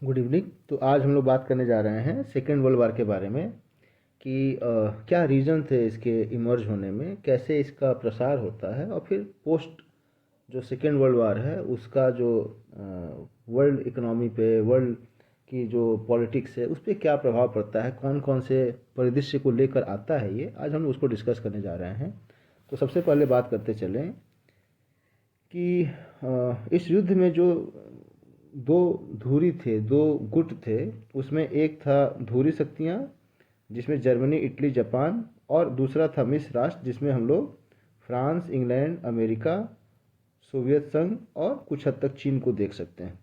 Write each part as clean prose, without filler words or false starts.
Good evening. तो आज हम लोग बात करने जा रहे हैं सेकेंड वर्ल्ड वार के बारे में कि क्या रीज़न थे इसके इमर्ज होने में, कैसे इसका प्रसार होता है और फिर पोस्ट जो सेकेंड वर्ल्ड वार है उसका जो वर्ल्ड इकोनॉमी पे, वर्ल्ड की जो पॉलिटिक्स है उस पर क्या प्रभाव पड़ता है, कौन कौन से परिदृश्य को लेकर आता है। ये आज हम उसको डिस्कस करने जा रहे हैं। तो सबसे पहले बात करते चलें कि इस युद्ध में जो दो धुरी थे, दो गुट थे, उसमें एक था धुरी शक्तियाँ जिसमें जर्मनी, इटली, जापान, और दूसरा था मिश्र राष्ट्र जिसमें हम लोग फ्रांस, इंग्लैंड, अमेरिका, सोवियत संघ और कुछ हद तक चीन को देख सकते हैं।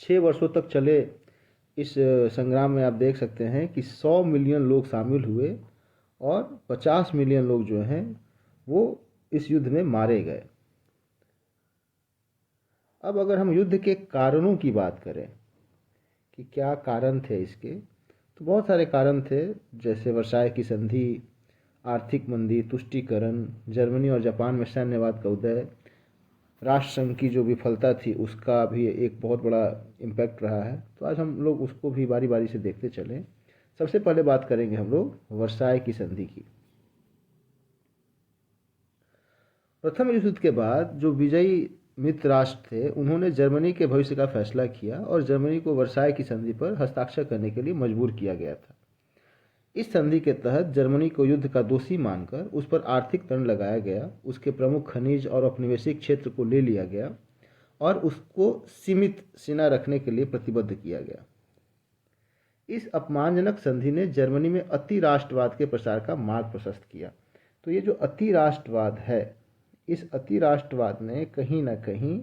6 वर्षों तक चले इस संग्राम में आप देख सकते हैं कि 100 मिलियन लोग शामिल हुए और 50 मिलियन लोग जो हैं वो इस युद्ध में मारे गए। अब अगर हम युद्ध के कारणों की बात करें कि क्या कारण थे इसके, तो बहुत सारे कारण थे, जैसे वर्साय की संधि, आर्थिक मंदी, तुष्टीकरण, जर्मनी और जापान में सैन्यवाद का उदय, राष्ट्रसंघ की जो विफलता थी उसका भी एक बहुत बड़ा इम्पैक्ट रहा है। तो आज हम लोग उसको भी बारी बारी से देखते चलें। सबसे पहले बात करेंगे हम लोग वर्साय की संधि की। प्रथम विश्व युद्ध के बाद जो विजयी मित्र राष्ट्र थे उन्होंने जर्मनी के भविष्य का फैसला किया और जर्मनी को वर्साय की संधि पर हस्ताक्षर करने के लिए मजबूर किया गया था। इस संधि के तहत जर्मनी को युद्ध का दोषी मानकर उस पर आर्थिक दंड लगाया गया, उसके प्रमुख खनिज और औपनिवेशिक क्षेत्र को ले लिया गया और उसको सीमित सेना रखने के लिए प्रतिबद्ध किया गया। इस अपमानजनक संधि ने जर्मनी में अति राष्ट्रवाद के प्रसार का मार्ग प्रशस्त किया। तो ये जो अति राष्ट्रवाद है, इस अति राष्ट्रवाद ने कहीं ना कहीं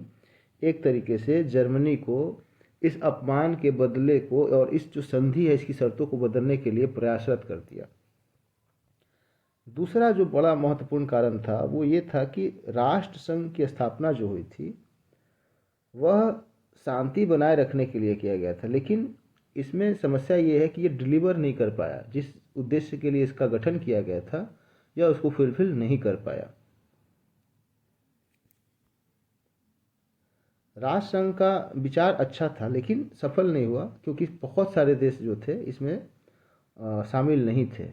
एक तरीके से जर्मनी को इस अपमान के बदले को और इस जो संधि है इसकी शर्तों को बदलने के लिए प्रयासरत कर दिया। दूसरा जो बड़ा महत्वपूर्ण कारण था वो ये था कि राष्ट्रसंघ की स्थापना जो हुई थी वह शांति बनाए रखने के लिए किया गया था, लेकिन इसमें समस्या ये है कि ये डिलीवर नहीं कर पाया। जिस उद्देश्य के लिए इसका गठन किया गया था यह उसको फुलफिल नहीं कर पाया। राष्ट्रसंघ का विचार अच्छा था लेकिन सफल नहीं हुआ क्योंकि बहुत सारे देश जो थे इसमें शामिल नहीं थे।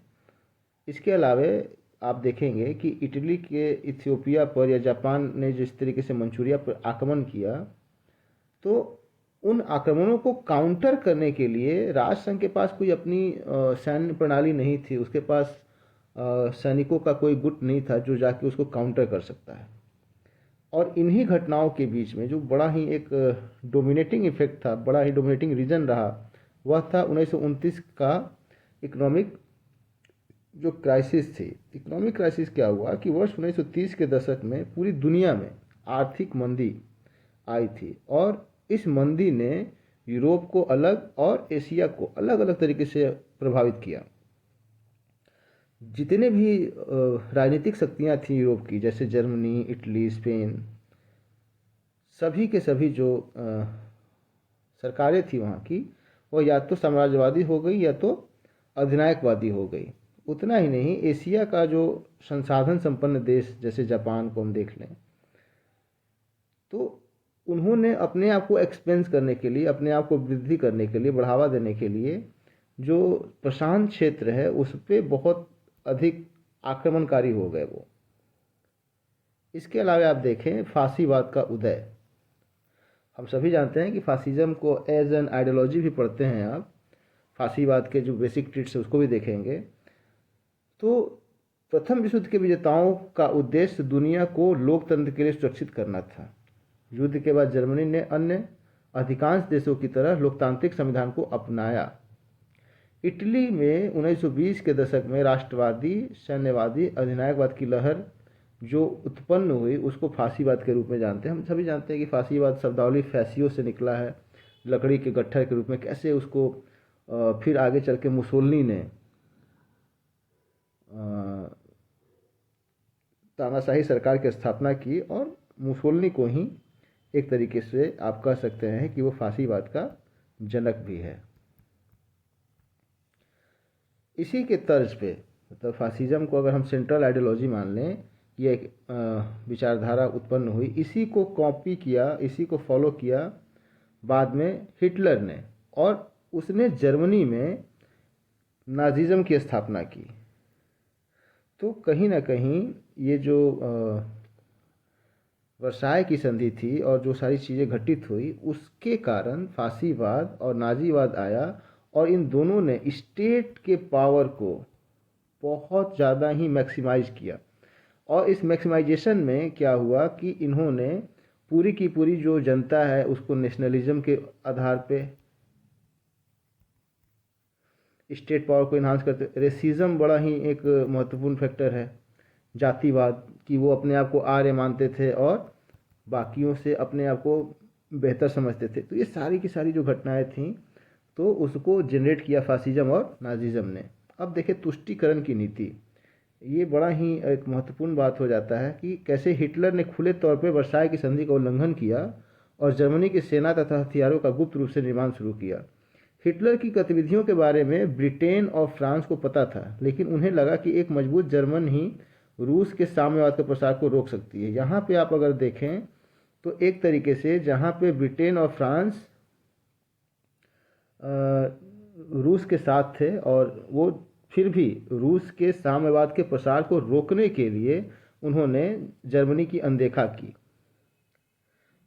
इसके अलावा आप देखेंगे कि इटली के इथियोपिया पर या जापान ने जिस तरीके से मंचूरिया पर आक्रमण किया, तो उन आक्रमणों को काउंटर करने के लिए राष्ट्रसंघ के पास कोई अपनी सैन्य प्रणाली नहीं थी। उसके पास सैनिकों का कोई गुट नहीं था जो जाके उसको काउंटर कर सकता है। और इन्हीं घटनाओं के बीच में जो बड़ा ही एक डोमिनेटिंग इफेक्ट था, बड़ा ही डोमिनेटिंग रीजन रहा, वह था 1929 का इकोनॉमिक जो क्राइसिस थी। इकोनॉमिक क्राइसिस क्या हुआ कि वर्ष 1930 के दशक में पूरी दुनिया में आर्थिक मंदी आई थी और इस मंदी ने यूरोप को अलग और एशिया को अलग अलग तरीके से प्रभावित किया। जितने भी राजनीतिक शक्तियाँ थीं यूरोप की, जैसे जर्मनी, इटली, स्पेन, सभी के सभी जो सरकारें थी वहाँ की, वो या तो साम्राज्यवादी हो गई या तो अधिनायकवादी हो गई। उतना ही नहीं, एशिया का जो संसाधन संपन्न देश जैसे जापान को हम देख लें, तो उन्होंने अपने आप को एक्सपेंस करने के लिए, अपने आप को वृद्धि करने के लिए, बढ़ावा देने के लिए जो प्रशांत क्षेत्र है उस पर बहुत अधिक आक्रमणकारी हो गए वो। इसके अलावा आप देखें फांसीवाद का उदय। हम सभी जानते हैं कि फासिज्म को एज एन आइडियोलॉजी भी पढ़ते हैं आप, फांसीवाद के जो बेसिक ट्रीट्स है उसको भी देखेंगे। तो प्रथम विश्व युद्ध के विजेताओं का उद्देश्य दुनिया को लोकतंत्र के लिए सुरक्षित करना था। युद्ध के बाद जर्मनी ने अन्य अधिकांश देशों की तरह लोकतांत्रिक संविधान को अपनाया। इटली में 1920 के दशक में राष्ट्रवादी, सैन्यवादी, अधिनायकवाद की लहर जो उत्पन्न हुई उसको फांसीवाद के रूप में जानते हैं। हम सभी जानते हैं कि फांसीवाद शब्दावली फैसियो से निकला है, लकड़ी के गट्ठर के रूप में। कैसे उसको फिर आगे चल के मुसोलिनी ने तानाशाही सरकार की स्थापना की और मुसोलिनी को ही एक तरीके से आप कह सकते हैं कि वो फांसीवाद का जनक भी है। इसी के तर्ज पे, मतलब फासिज्म को अगर हम सेंट्रल आइडियोलॉजी मान लें, ये एक विचारधारा उत्पन्न हुई, इसी को कॉपी किया, इसी को फॉलो किया बाद में हिटलर ने, और उसने जर्मनी में नाजिज़्म की स्थापना की। तो कहीं ना कहीं ये जो वर्साय की संधि थी और जो सारी चीज़ें घटित हुई, उसके कारण फासीवाद और नाजीवाद आया, और इन दोनों ने स्टेट के पावर को बहुत ज़्यादा ही मैक्सिमाइज किया। और इस मैक्सिमाइजेशन में क्या हुआ कि इन्होंने पूरी की पूरी जो जनता है उसको नेशनलिज्म के आधार पे स्टेट पावर को इन्हांस करते। रेसिज्म बड़ा ही एक महत्वपूर्ण फैक्टर है, जातिवाद, कि वो अपने आप को आर्य मानते थे और बाकियों से अपने आप को बेहतर समझते थे। तो ये सारी की सारी जो घटनाएं थीं, तो उसको जनरेट किया फासिज्म और नाजिज्म ने। अब देखिए तुष्टीकरण की नीति, ये बड़ा ही एक महत्वपूर्ण बात हो जाता है कि कैसे हिटलर ने खुले तौर पर वर्साय की संधि का उल्लंघन किया और जर्मनी की सेना तथा हथियारों का गुप्त रूप से निर्माण शुरू किया। हिटलर की गतिविधियों के बारे में ब्रिटेन और फ्रांस को पता था, लेकिन उन्हें लगा कि एक मजबूत जर्मन ही रूस के साम्यवाद के प्रसार को रोक सकती है। यहाँ पे आप अगर देखें तो एक तरीके से जहाँ पे ब्रिटेन और फ्रांस रूस के साथ थे, और वो फिर भी रूस के साम्यवाद के प्रसार को रोकने के लिए उन्होंने जर्मनी की अनदेखा की।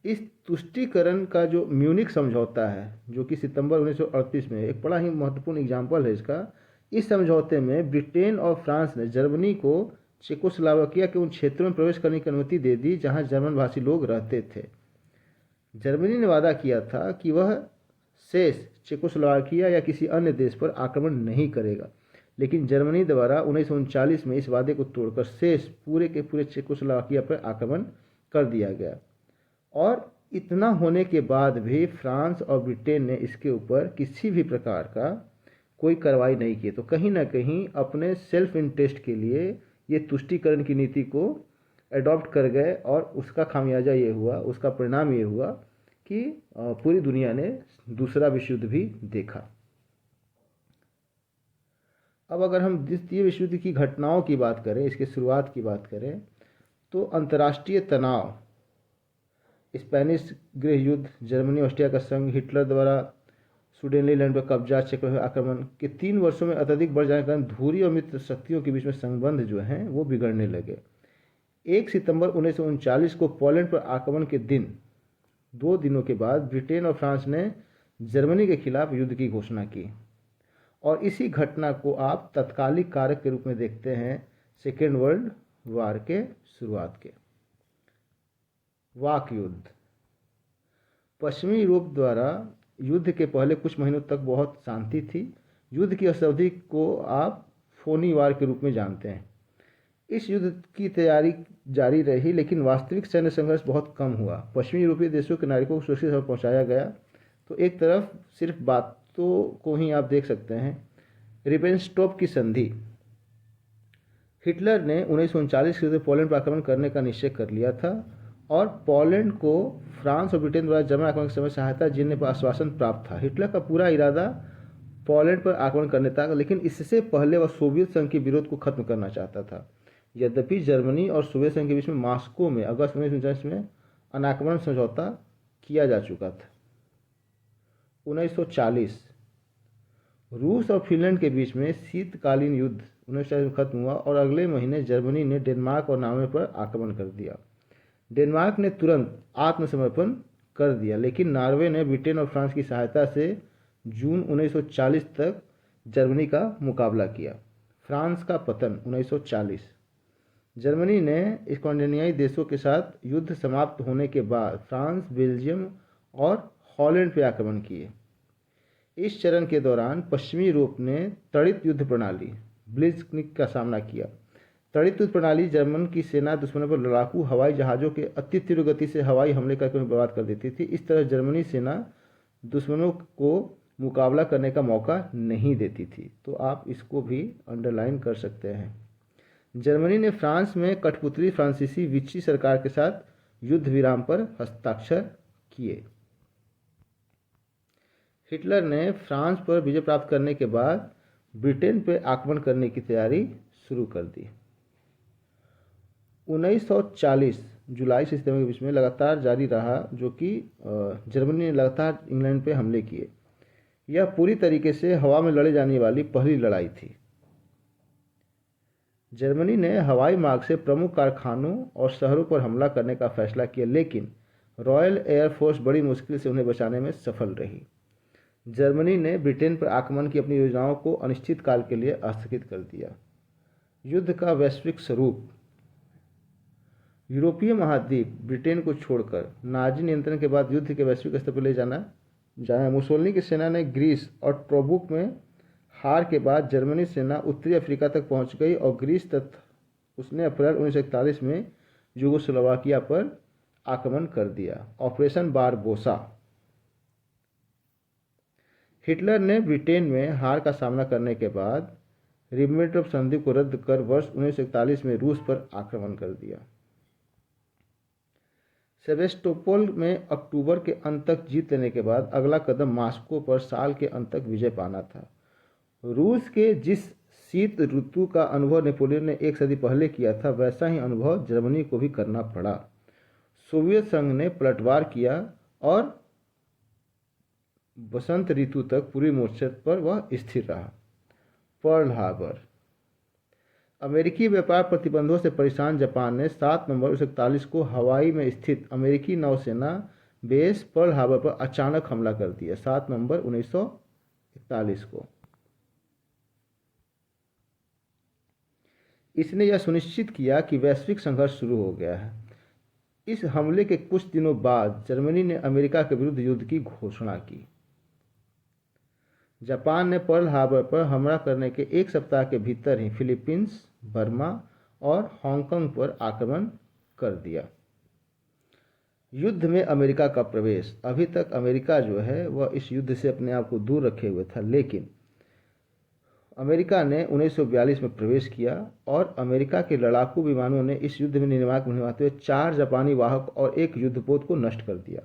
इस तुष्टीकरण का जो म्यूनिक समझौता है, जो कि सितंबर 1938 में, एक बड़ा ही महत्वपूर्ण एग्जाम्पल है इसका। इस समझौते में ब्रिटेन और फ्रांस ने जर्मनी को चेकोस्लोवाकिया के उन क्षेत्रों में प्रवेश करने की अनुमति दे दी जहां जर्मन भाषी लोग रहते थे। जर्मनी ने वादा किया था कि वह शेष चेकोस्लोवाकिया या किसी अन्य देश पर आक्रमण नहीं करेगा, लेकिन जर्मनी द्वारा 1939 में इस वादे को तोड़कर शेष पूरे के पूरे चेकोस्लोवाकिया पर आक्रमण कर दिया गया। और इतना होने के बाद भी फ्रांस और ब्रिटेन ने इसके ऊपर किसी भी प्रकार का कोई कार्रवाई नहीं की। तो कहीं ना कहीं अपने सेल्फ इंटरेस्ट के लिए ये तुष्टीकरण की नीति को अडॉप्ट कर गए, और उसका खामियाजा ये हुआ, उसका परिणाम ये हुआ कि पूरी दुनिया ने दूसरा विश्व युद्ध भी देखा। अब अगर हम द्वितीय विश्व युद्ध की घटनाओं की बात करें, इसके शुरुआत की बात करें, तो अंतर्राष्ट्रीय तनाव, स्पेनिश गृह युद्ध, जर्मनी ऑस्ट्रिया का संघ, हिटलर द्वारा सुडेनलैंड पर कब्जा, चेकोस्लोवाकिया आक्रमण के 3 वर्षों में अत्यधिक बढ़ जाने के कारण धुरी और मित्र शक्तियों के बीच में संबंध जो हैं वो बिगड़ने लगे। 1 सितंबर 1939 को पोलैंड पर आक्रमण के दिन 2 दिनों के बाद ब्रिटेन और फ्रांस ने जर्मनी के खिलाफ युद्ध की घोषणा की, और इसी घटना को आप तत्कालिक कारक के रूप में देखते हैं सेकेंड वर्ल्ड वार के शुरुआत के। वाक युद्ध, पश्चिमी यूरोप द्वारा युद्ध के पहले कुछ महीनों तक बहुत शांति थी। युद्ध की इस अवधि को आप फोनी वार के रूप में जानते हैं। इस युद्ध की तैयारी जारी रही, लेकिन वास्तविक सैन्य संघर्ष बहुत कम हुआ। पश्चिमी यूरोपीय देशों के नागरिकों को सुरक्षित स्थल पहुंचाया गया। तो एक तरफ सिर्फ बातों को ही आप देख सकते हैं। रिबेनस्टॉप की संधि, हिटलर ने 1939 के पोलैंड पर आक्रमण करने का निश्चय कर लिया था, और पोलैंड को फ्रांस और ब्रिटेन द्वारा जर्मन आक्रमण के समय सहायता देने पर आश्वासन प्राप्त था। हिटलर का पूरा इरादा पोलैंड पर आक्रमण करने था, लेकिन इससे पहले वह सोवियत संघ के विरोध को खत्म करना चाहता था। यद्यपि जर्मनी और सोवियत संघ के बीच में मॉस्को में अगस्त 1939 में अनाक्रमण समझौता किया जा चुका था। 1940 रूस और फिनलैंड के बीच में शीतकालीन युद्ध 1940 में खत्म हुआ, और अगले महीने जर्मनी ने डेनमार्क और नॉर्वे पर आक्रमण कर दिया। डेनमार्क ने तुरंत आत्मसमर्पण कर दिया, लेकिन नॉर्वे ने ब्रिटेन और फ्रांस की सहायता से जून 1940 तक जर्मनी का मुकाबला किया। फ्रांस का पतन 1940, जर्मनी ने स्कैंडिनेवियाई देशों के साथ युद्ध समाप्त होने के बाद फ्रांस, बेल्जियम और हॉलैंड पर आक्रमण किए। इस चरण के दौरान पश्चिमी यूरोप ने त्वरित युद्ध प्रणाली ब्लिट्जक्रिग का सामना किया। त्वरित युद्ध प्रणाली जर्मन की सेना दुश्मनों पर लड़ाकू हवाई जहाज़ों के अति तीव्र गति से हवाई हमले करके उन्हें बर्बाद कर देती थी। इस तरह जर्मनी सेना दुश्मनों को मुकाबला करने का मौका नहीं देती थी। तो आप इसको भी अंडरलाइन कर सकते हैं। जर्मनी ने फ्रांस में कठपुतली फ्रांसीसी विची सरकार के साथ युद्ध विराम पर हस्ताक्षर किए। हिटलर ने फ्रांस पर विजय प्राप्त करने के बाद ब्रिटेन पर आक्रमण करने की तैयारी शुरू कर दी। 1940 जुलाई से सितंबर के बीच में लगातार जारी रहा, जो कि जर्मनी ने लगातार इंग्लैंड पे हमले किए। यह पूरी तरीके से हवा में लड़े जाने वाली पहली लड़ाई थी। जर्मनी ने हवाई मार्ग से प्रमुख कारखानों और शहरों पर हमला करने का फैसला किया, लेकिन रॉयल एयरफोर्स बड़ी मुश्किल से उन्हें बचाने में सफल रही। जर्मनी ने ब्रिटेन पर आक्रमण की अपनी योजनाओं को अनिश्चित काल के लिए स्थगित कर दिया। युद्ध का वैश्विक स्वरूप। यूरोपीय महाद्वीप ब्रिटेन को छोड़कर नाजी नियंत्रण के बाद युद्ध के वैश्विक स्तर पर ले जाना मुसोलिनी की सेना ने ग्रीस और टोब्रुक में हार के बाद जर्मनी सेना उत्तरी अफ्रीका तक पहुंच गई और ग्रीस तथा उसने अप्रैल 1941 में यूगोस्लाविया पर आक्रमण कर दिया। Operation Barbosa. हिटलर ने ब्रिटेन में हार का सामना करने के बाद रिबेनट्रोप संधि को रद्द कर वर्ष 1941 में रूस पर आक्रमण कर दिया। सेवेस्टोपोल में अक्टूबर के अंत तक जीत लेने के बाद अगला कदम मॉस्को पर साल के अंत तक विजय पाना था। रूस के जिस शीत ऋतु का अनुभव नेपोलियन ने एक सदी पहले किया था, वैसा ही अनुभव जर्मनी को भी करना पड़ा। सोवियत संघ ने पलटवार किया और बसंत ऋतु तक पूरी मोर्चे पर वह स्थिर रहा। Pearl Harbor. अमेरिकी व्यापार प्रतिबंधों से परेशान जापान ने 7 नवंबर 1941 को हवाई में स्थित अमेरिकी नौसेना बेस पर्ल हार्बर पर अचानक हमला कर दिया। 7 नवंबर 1941 को इसने यह सुनिश्चित किया कि वैश्विक संघर्ष शुरू हो गया है। इस हमले के कुछ दिनों बाद जर्मनी ने अमेरिका के विरुद्ध युद्ध की घोषणा की। जापान ने पर्ल हार्बर पर हमला करने के एक सप्ताह के भीतर ही फिलीपींस, बर्मा और हांगकांग पर आक्रमण कर दिया। युद्ध में अमेरिका का प्रवेश। अभी तक अमेरिका जो है वह इस युद्ध से अपने आप को दूर रखे हुए था, लेकिन अमेरिका ने 1942 में प्रवेश किया और अमेरिका के लड़ाकू विमानों ने इस युद्ध में निर्णायक भूमिका निभाते हुए 4 जापानी वाहक और एक युद्धपोत को नष्ट कर दिया।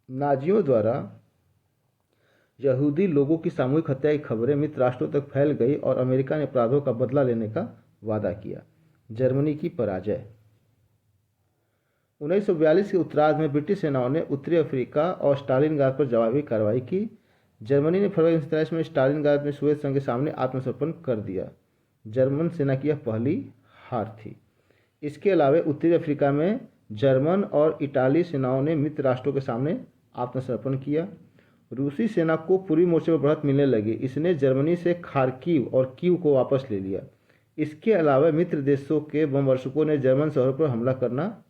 नाजियों द्वारा यहूदी लोगों की सामूहिक हत्या की खबरें मित्र राष्ट्रों तक फैल गई और अमेरिका ने अपराधों का बदला लेने का वादा किया। जर्मनी की पराजय। 1942 के उत्तरार्ध में ब्रिटिश सेनाओं ने उत्तरी अफ्रीका और स्टालिनग्राद पर जवाबी कार्रवाई की। जर्मनी ने फरवरी 1943 में स्टालिनग्राद में सोवियत संघ के सामने आत्मसमर्पण कर दिया। जर्मन सेना की यह पहली हार थी। इसके अलावा उत्तरी अफ्रीका में जर्मन और इटाली सेनाओं ने मित्र राष्ट्रों के सामने आत्मसमर्पण किया। रूसी सेना को पूरी मोर्चे पर बढ़त मिलने लगी। इसने जर्मनी से खार्किव और कीव को वापस ले लिया। इसके अलावा मित्र देशों के बमवर्षकों ने जर्मन शहरों पर हमला करना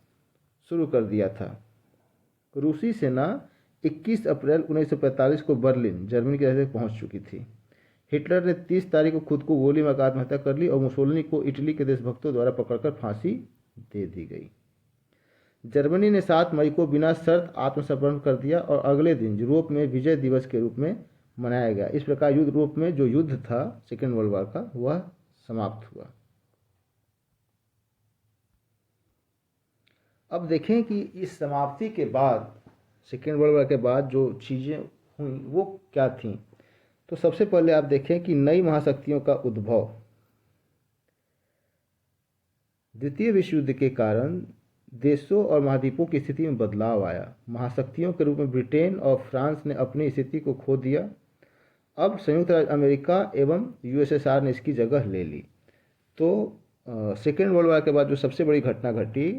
शुरू कर दिया था। रूसी सेना 21 अप्रैल 1945 को बर्लिन, जर्मनी की राजधानी पहुंच चुकी थी। हिटलर ने 30 तारीख को खुद को गोली मारकर आत्महत्या कर ली और मुसोलिनी को इटली के देशभक्तों द्वारा पकड़कर फांसी दे दी गई। जर्मनी ने 7 मई को बिना शर्त आत्मसमर्पण कर दिया और अगले दिन यूरोप में विजय दिवस के रूप में मनाया गया। इस प्रकार यूरोप में जो युद्ध था सेकेंड वर्ल्ड वॉर का, वह समाप्त हुआ। अब देखें कि इस समाप्ति के बाद, सेकेंड वर्ल्ड वॉर के बाद जो चीज़ें हुई वो क्या थीं। तो सबसे पहले आप देखें कि नई महाशक्तियों का उद्भव। द्वितीय विश्व युद्ध के कारण देशों और महाद्वीपों की स्थिति में बदलाव आया। महाशक्तियों के रूप में ब्रिटेन और फ्रांस ने अपनी स्थिति को खो दिया। अब संयुक्त राज्य अमेरिका एवं यूएसएसआर ने इसकी जगह ले ली। तो सेकेंड वर्ल्ड वॉर के बाद जो सबसे बड़ी घटना घटी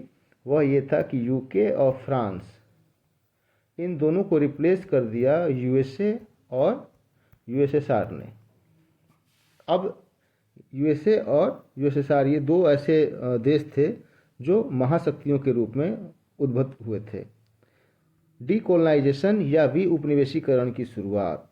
वह ये था कि यूके और फ्रांस, इन दोनों को रिप्लेस कर दिया यूएसए और यूएसएसआर ने। अब यूएसए और यूएसएसआर ये दो ऐसे देश थे जो महाशक्तियों के रूप में उद्भूत हुए थे। डीकोलोनाइजेशन या उपनिवेशीकरण की शुरुआत।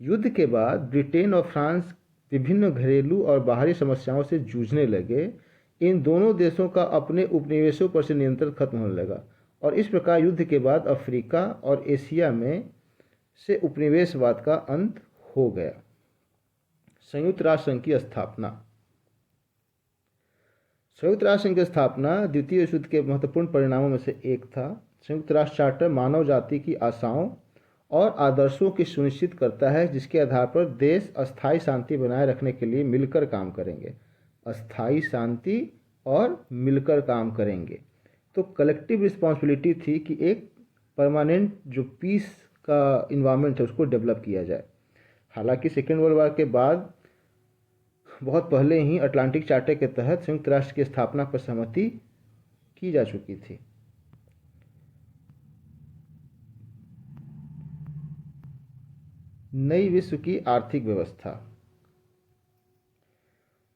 युद्ध के बाद ब्रिटेन और फ्रांस विभिन्न घरेलू और बाहरी समस्याओं से जूझने लगे। इन दोनों देशों का अपने उपनिवेशों पर से नियंत्रण खत्म होने लगा और इस प्रकार युद्ध के बाद अफ्रीका और एशिया में से उपनिवेशवाद का अंत हो गया। संयुक्त राष्ट्र संघ की स्थापना। संयुक्त राष्ट्र संघ की स्थापना द्वितीय विश्व युद्ध के महत्वपूर्ण परिणामों में से एक था। संयुक्त राष्ट्र चार्टर मानव जाति की आशाओं और आदर्शों की सुनिश्चित करता है, जिसके आधार पर देश अस्थायी शांति बनाए रखने के लिए मिलकर काम करेंगे। अस्थायी शांति और मिलकर काम करेंगे। तो कलेक्टिव रिस्पॉन्सिबिलिटी थी कि एक परमानेंट जो पीस का इन्वायरमेंट है उसको डेवलप किया जाए। हालांकि सेकेंड वर्ल्ड वॉर के बाद बहुत पहले ही अटलांटिक चार्टर के तहत संयुक्त राष्ट्र की स्थापना पर सहमति की जा चुकी थी। नई विश्व की आर्थिक व्यवस्था।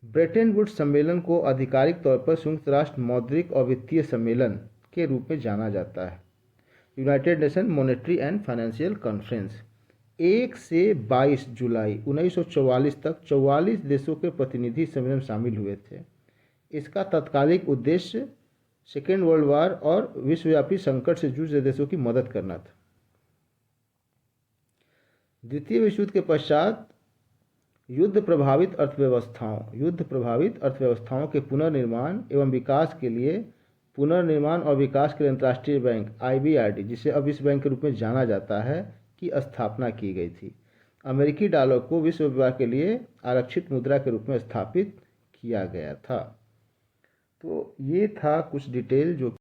ब्रेटन वुड्स सम्मेलन को आधिकारिक तौर पर संयुक्त राष्ट्र मौद्रिक और वित्तीय सम्मेलन के रूप में जाना जाता है। United nation monetary and financial conference. 1 से 22 जुलाई 1944 तक 44 देशों के प्रतिनिधि सम्मेलन शामिल हुए थे। इसका तात्कालिक उद्देश्य सेकेंड वर्ल्ड वॉर और विश्वव्यापी संकट से जूझ रहे देशों की मदद करना था। द्वितीय विश्व युद्ध के पश्चात युद्ध प्रभावित अर्थव्यवस्थाओं के पुनर्निर्माण एवं विकास के लिए पुनर्निर्माण और विकास के लिए अंतर्राष्ट्रीय बैंक IBRD, जिसे अब विश्व बैंक के रूप में जाना जाता है, की स्थापना की गई थी। अमेरिकी डॉलर को विश्व व्यापार के लिए आरक्षित मुद्रा के रूप में स्थापित किया गया था। तो ये था कुछ डिटेल जो